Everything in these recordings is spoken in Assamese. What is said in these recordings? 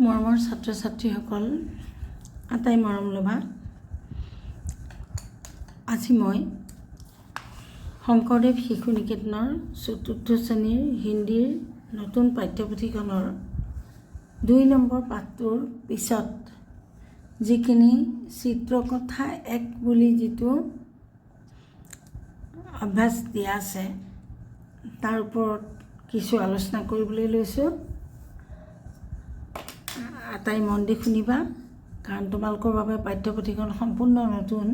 মৰমৰ ছাত্ৰ ছাত্ৰীসকল, আটাই মৰম লভা, আজি মই শংকৰদেৱ শিশু নিকেতনৰ ৪ৰ্থ শ্ৰেণীৰ হিন্দীৰ নতুন পাঠ্যপুথিখনৰ ২ নম্বৰ পাঠটোৰ পিছত যিখিনি চিত্ৰকথা ১ বুলি যিটো অভ্যাস দিয়া আছে তাৰ ওপৰত কিছু আলোচনা কৰিবলৈ লৈছোঁ। আটাই মন দি শুনিবা, কাৰণ তোমালোকৰ বাবে পাঠ্যপুথিখন সম্পূৰ্ণ নতুন।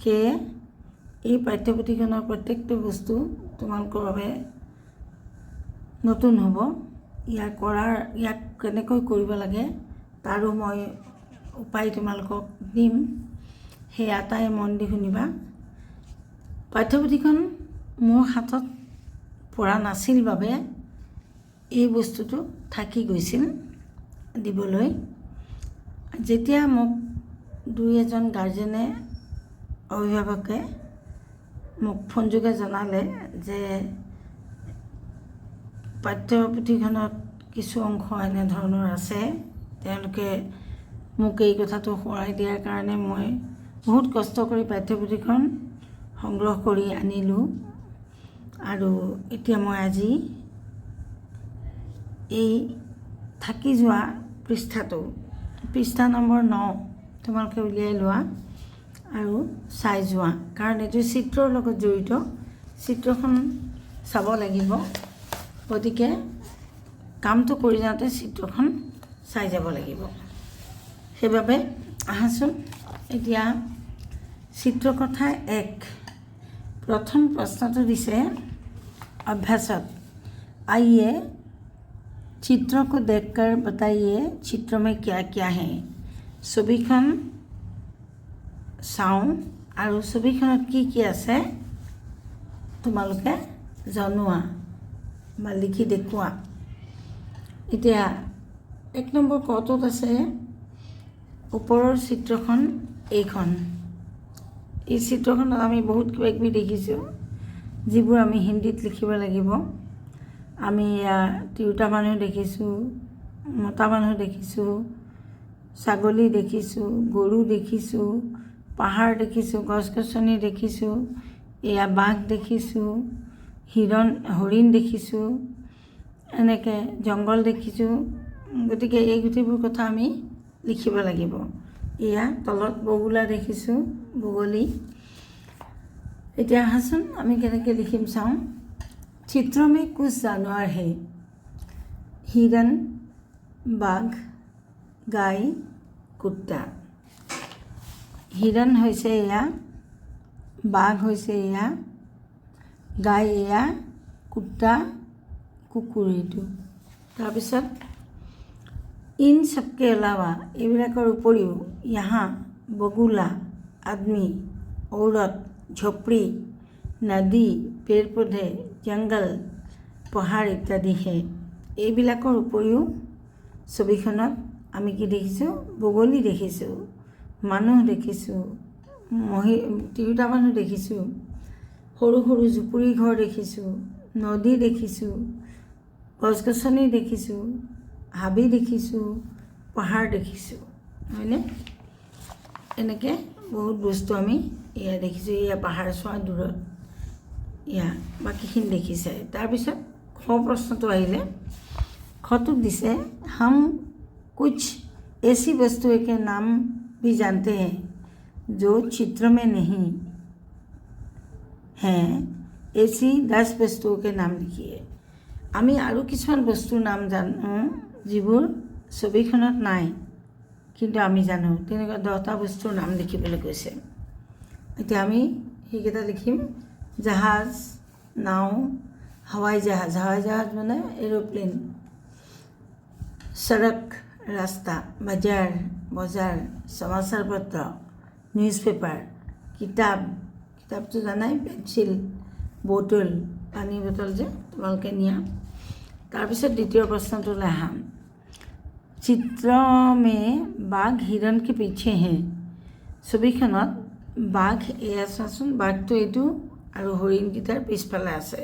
সেয়ে এই পাঠ্যপুথিখনৰ প্ৰত্যেকটো বস্তু তোমালোকৰ বাবে নতুন হ'ব। ইয়াক কেনেকৈ কৰিব লাগে তাৰো মই উপায় তোমালোকক দিম। সেই আটাই মন দি শুনিবা। পাঠ্যপুথিখন মোৰ হাতত পৰা নাছিল বাবে এই বস্তুটো থাকি গৈছিল দিবলৈ। যেতিয়া মোক দুই এজন গাৰ্জেনে অভিভাৱকে মোক ফোনযোগে জনালে যে পাঠ্যপুথিখনত কিছু অংশ এনেধৰণৰ আছে, তেওঁলোকে মোক এই কথাটো সোঁৱৰাই দিয়াৰ কাৰণে মই বহুত কষ্ট কৰি পাঠ্যপুথিখন সংগ্ৰহ কৰি আনিলোঁ। আৰু এতিয়া মই আজি এই থাকি যোৱা পৃষ্ঠা নম্বৰ ৯ তোমালোকে উলিয়াই লোৱা আৰু চাই যোৱা, কাৰণ এইটো চিত্ৰৰ লগত জড়িত। চিত্ৰখন চাব লাগিব, গতিকে কামটো কৰি যাওঁতে চিত্ৰখন চাই যাব লাগিব। সেইবাবে আহাচোন এতিয়া চিত্ৰকথা ১ প্ৰথম প্ৰশ্নটো দিছে अभ्यासत। आइए चित्रों को देखकर बताइए चित्रों में क्या क्या है। ছবিখন চাওঁ আৰু ছবিখনত কি কি আছে তোমালোকে জনোৱা বা লিখি দেখুওৱা। এতিয়া ১ নম্বৰ কটোত আছে ওপৰৰ চিত্ৰখন এইখন। এই চিত্ৰখনত আমি বহুত কিবা কিবি দেখিছোঁ যিবোৰ আমি হিন্দীত লিখিব লাগিব। আমি তিৰোতা মানুহ দেখিছোঁ, মতা মানুহ দেখিছোঁ, ছাগলী দেখিছোঁ, গৰু দেখিছোঁ, পাহাৰ দেখিছোঁ, গছ গছনি দেখিছোঁ, এয়া বাঘ দেখিছোঁ, হৰিণ দেখিছোঁ, এনেকৈ জংঘল দেখিছোঁ। গতিকে এই গোটেইবোৰ কথা আমি লিখিব লাগিব। এয়া তলত বগলা দেখিছোঁ, বগলী। এতিয়া আহাচোন আমি কেনেকৈ লিখিম চাওঁ। চিত্ৰ মে কুছ জানোৱাৰ হে। হিৰণ, বাঘ, গাই, কুত্তা। হিৰণ হৈছে এয়া, বাঘ হৈছে এয়া, গাই এয়া, কুত্তা কুকুৰ এইটো। তাৰপিছত ইন সবকে এলাৱা, এইবিলাকৰ উপৰিও यहाँ বগুলা, আদমি, औरत, झोपड़ी, नदी, पेड़ पौधे, जंगल, पहाड़ इत्यादि है। এইবিলাকৰ উপৰিও ছবিখনত আমি কি দেখিছোঁ? বগলী দেখিছোঁ, মানুহ দেখিছোঁ, তিৰোতা মানুহ দেখিছোঁ, সৰু সৰু জুপুৰি ঘৰ দেখিছোঁ, নদী দেখিছোঁ, গছ গছনি দেখিছোঁ, হাবি দেখিছোঁ, পাহাৰ দেখিছোঁ, হয়নে? এনেকৈ বহুত বস্তু আমি এয়া দেখিছোঁ। এয়া পাহাৰ চোৱা দূৰত, এয়া বাকীখিনি দেখিছে। তাৰপিছত খ প্ৰশ্নটো আহিলে, খটোত দিছে हम कुछ ऐसी वस्तुओं के नाम भी जानते हैं जो चित्र में नहीं हैं। ऐसी 10 वस्तुओं के नाम लिखिए। আমি আৰু কিছুমান বস্তুৰ নাম জানো যিবোৰ ছবিখনত নাই কিন্তু আমি জানো। তেনেকুৱা 10টা বস্তুৰ নাম লিখিবলৈ কৈছে। এতিয়া আমি সেইকেইটা লিখিম। জাহাজ, নাও, হাৱাই জাহাজ। হাৱাই জাহাজ মানে এৰোপ্লেন। সড়ক, ৰাস্তা, বাজাৰ, বজাৰ, সমাচাৰ পত্ৰ, নিউজ পেপাৰ, কিতাপটো জানাই, পেঞ্চিল, বটল, পানী বটল যে তোমালোকে নিয়া। তাৰপিছত দ্বিতীয় প্ৰশ্নটোলৈ আহাম। চিত্ৰ মে বাঘ হিৰণ কে পিছে হে। ছবিখনত বাঘ এয়া চোৱাচোন, বাঘটো এইটো আৰু হৰিণকেইটাৰ পিছফালে আছে।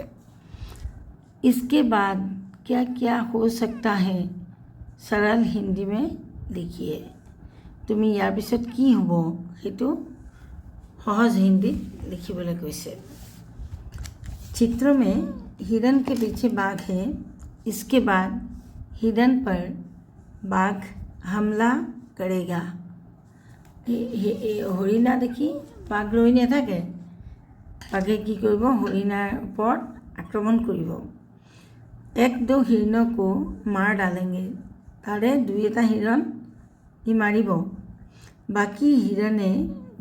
इसके बाद क्या क्या हो सकता है। सरल हिंदी में लिखिए। তুমি ইয়াৰ পিছত কি হ'ব সেইটো সহজ হিন্দীত লিখিবলৈ কৈছে। चित्र में हिरन के पीछे बाघ है, इसके बाद हिरन पर बाघ हमला करेगा। হৰিণা দেখি বাঘ ৰৈ নাথাকে, বাঘে কি কৰিব, হৰিণাৰ ওপৰত আক্ৰমণ কৰিব। এক দো हिरणों को मार डालेंगे, তাৰে দুই এটা হিৰণ ই মাৰিব। बाकी हिरने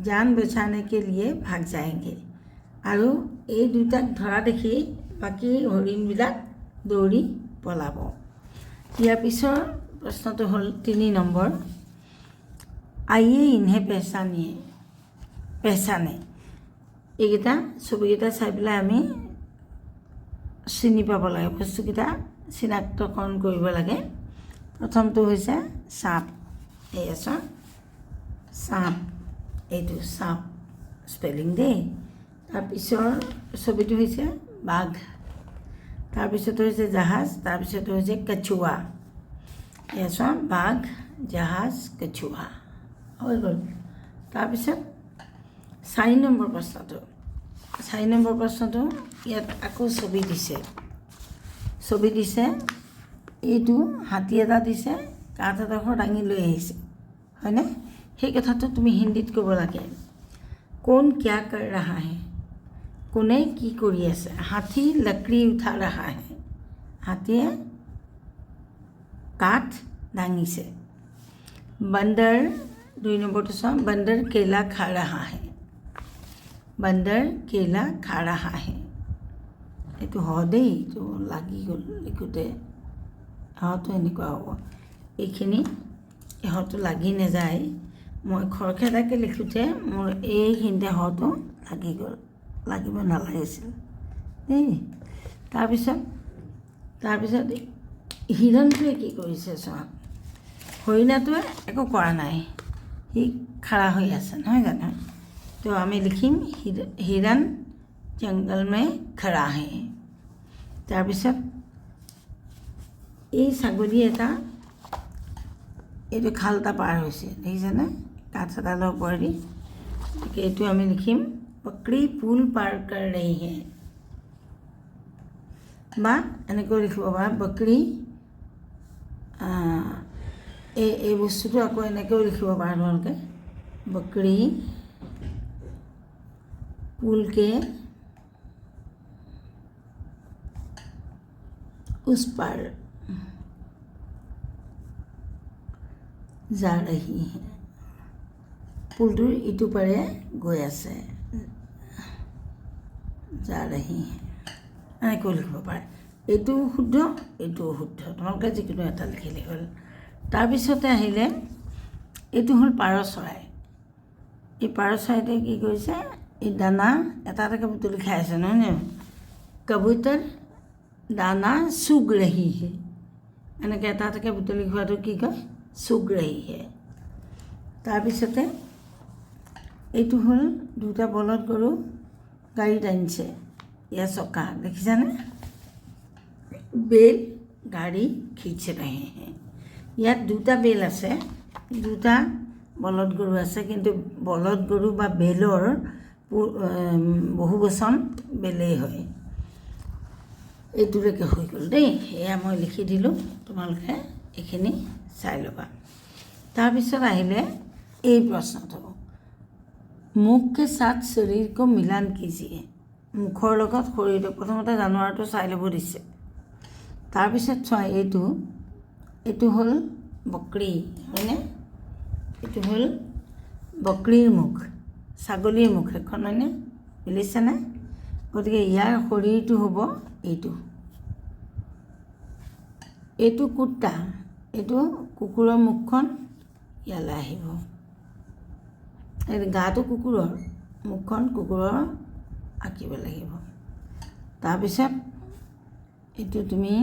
जान बचाने के लिए भाग जाएंगे, আৰু এই দুটাক ধৰা দেখি বাকী হৰিণবিলাক দৌৰি পলাব। ইয়াৰ পিছৰ প্ৰশ্নটো হ'ল 3 নম্বৰ। আইয়ে ইনহে পেহচানে। এইকেইটা ছবিকেইটা চাই পেলাই আমি চিনি পাব লাগে, বস্তুকেইটা চিনাক্তকৰণ কৰিব লাগে। প্ৰথমটো হৈছে সাপ। এই আছে সাপ, এইটো সাপ স্পেলিং দেই। তাৰপিছৰ ছবিটো হৈছে বাঘ, তাৰপিছতো হৈছে জাহাজ, তাৰপিছতো হৈছে কছুৱা। এই আছে বাঘ, জাহাজ, কছুৱা হৈ গ'ল। তাৰপিছত 4 নম্বৰ প্ৰশ্নটো। 4 নম্বৰ প্ৰশ্নটো ইয়াত আকৌ ছবি দিছে। এইটো হাতী এটা দিছে, কাঠ এডোখৰ দাঙি লৈ আহিছে, হয়নে? সেই কথাটো তুমি হিন্দীত ক'ব লাগে। কোন क्या कर रहा है, কোনে কি কৰি আছে। হাতী লকড়ি উঠা रहा है, হাতীয়ে কাঠ দাঙিছে। बंदर 2 নম্বৰটো চাওঁ, बंदर केला खा रहा है, बंदर केला खा रहा है। এইটো হ দেই, এইটো লাগি গ'ল লিখোঁতে, হটো এনেকুৱা হ'ব। এইখিনি হটো লাগি নাযায়, মই খৰখেদাকৈ লিখোঁতে মোৰ এইখিনিতে হটো লাগি গ'ল, লাগিব নালাগিছিল দেই। তাৰপিছত হিৰণটোৱে কি কৰিছে চোৱা। হৰিণাটোৱে একো কৰা নাই, সি খাৰা হৈ আছে, নহয় জানো? তো আমি লিখিম হিৰণ জংগল মে খৰা হে। তাৰপিছত এই ছাগলী এটা এইটো খাল এটা পাৰ হৈছে, দেখিছেনে? কাঠ এডালৰ ওপৰেদি। গতিকে এইটো আমি লিখিম বকৰি পুল পাৰ কৰ ৰহি হে, বা এনেকৈ লিখিব পাৰা বকৰি। এই বস্তুটো আকৌ এনেকৈও লিখিব পাৰা তোমালোকে, বকৰি पुल के उस पार जा रही है, পুলটোৰ ইটো পাৰে গৈ আছে, যা ৰহি হে, এনেকৈ লিখিব পাৰে। এইটো শুদ্ধ, এইটোও শুদ্ধ, তোমালোকে যিকোনো এটা লিখিলে হ'ল। তাৰপিছতে আহিলে এইটো হ'ল পাৰ চৰাই। এই পাৰ চৰাইটোৱে কি কৰিছে, এই দানা এটা এটাকৈ বুটলি খাই আছে, নহয় নে? কবুতৰ দানা চুগ ৰহি হে, এনেকৈ এটা এটাকৈ বুটলি খোৱাটো কি কয়, চুগ ৰহি হে। তাৰপিছতে এইটো হ'ল দুটা বলদ গৰু গাড়ীত আনিছে, ইয়াৰ চকা দেখিছানে? বেল গাড়ী খিচ ৰহে হে। ইয়াত দুটা বেল আছে, দুটা বলদ গৰু আছে, কিন্তু বলদ গৰু বা বেলৰ বহু বচন বেলেই হয়। এইটোলৈকে হৈ গ'ল দেই, এয়া মই লিখি দিলোঁ, তোমালোকে এইখিনি চাই ল'বা। তাৰপিছত আহিলে এই প্ৰশ্নটো, মুখ কে সাথ শৰীৰ কো মিলান কিজিয়ে। মুখৰ লগত শৰীৰটো, প্ৰথমতে জানুৱাৰটো চাই ল'ব দিছে। তাৰপিছত চোৱা, এইটো হ'ল বকৰি, হয়নে? এইটো হ'ল বকৰিৰ মুখ, ছাগলীৰ মুখ এখন, হয়নে? মিলিছেনে? গতিকে ইয়াৰ শৰীৰটো হ'ব এইটো কুৰ্তা, এইটো কুকুৰৰ মুখখন ইয়ালৈ আহিব। এই গাটো কুকুৰৰ, মুখখন কুকুৰৰ আঁকিব লাগিব। তাৰপিছত এইটো তুমি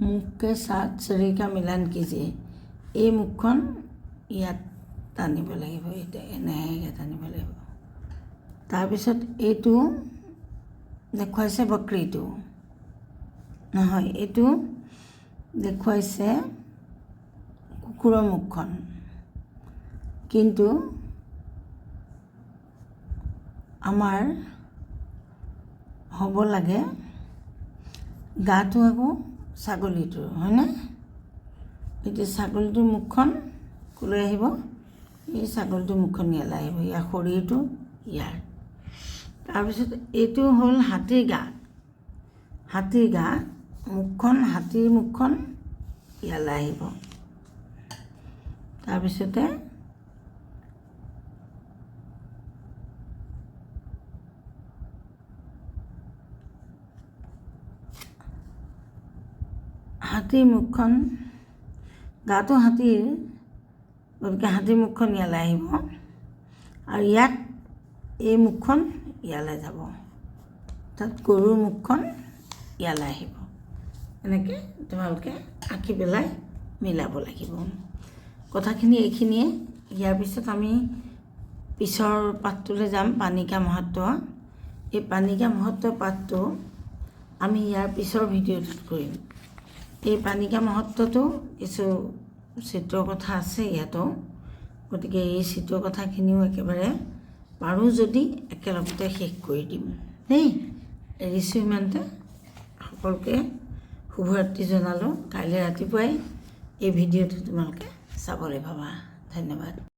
মুখকে সাথ শৰীৰ কা মিলান কিজিয়ে, এই মুখখন ইয়াত টানিব লাগিব, এতিয়া এনেকৈ টানিব লাগিব। তাৰপিছত এইটো দেখুৱাইছে বকৰিটো, নহয়, এইটো দেখুৱাইছে কুকুৰৰ মুখখন, কিন্তু আমাৰ হ'ব লাগে গাটো আকৌ ছাগলীটোৰ, হয়নে? এতিয়া ছাগলীটোৰ মুখখন ক'লৈ আহিব? এই ছাগলীটোৰ মুখখন ইয়ালৈ আহিব, ইয়াৰ শৰীৰটো ইয়াৰ। তাৰপিছত এইটো হ'ল হাতীৰ গা। হাতীৰ গা, মুখখন, হাতীৰ মুখখন ইয়ালৈ আহিব। তাৰপিছতে হাতীৰ মুখখন, গাটো হাতীৰ, গতিকে হাতীৰ মুখখন ইয়ালৈ আহিব, আৰু ইয়াত এই মুখখন ইয়ালৈ যাব, তাত গৰুৰ মুখখন ইয়ালৈ আহিব। এনেকৈ তোমালোকে আঁকি পেলাই মিলাব লাগিব। কথাখিনি এইখিনিয়ে। ইয়াৰ পিছত আমি পিছৰ পাঠটোলৈ যাম, পানিকা মহত্ব। এই পানিকা মহত্ব পাঠটো আমি ইয়াৰ পিছৰ ভিডিঅ'টোত কৰিম। এই পানিকা মহত্বটো কিছু চিত্ৰৰ কথা আছে ইয়াতো, গতিকে এই চিত্ৰৰ কথাখিনিও একেবাৰে পাৰোঁ যদি একেলগতে শেষ কৰি দিম দেই। এৰিছোঁ ইমানতে, সকলোকে শুভৰাত্ৰি জনালোঁ। কাইলৈ ৰাতিপুৱাই এই ভিডিঅ'টো তোমালোকে চাবলৈ পাবা। ধন্যবাদ।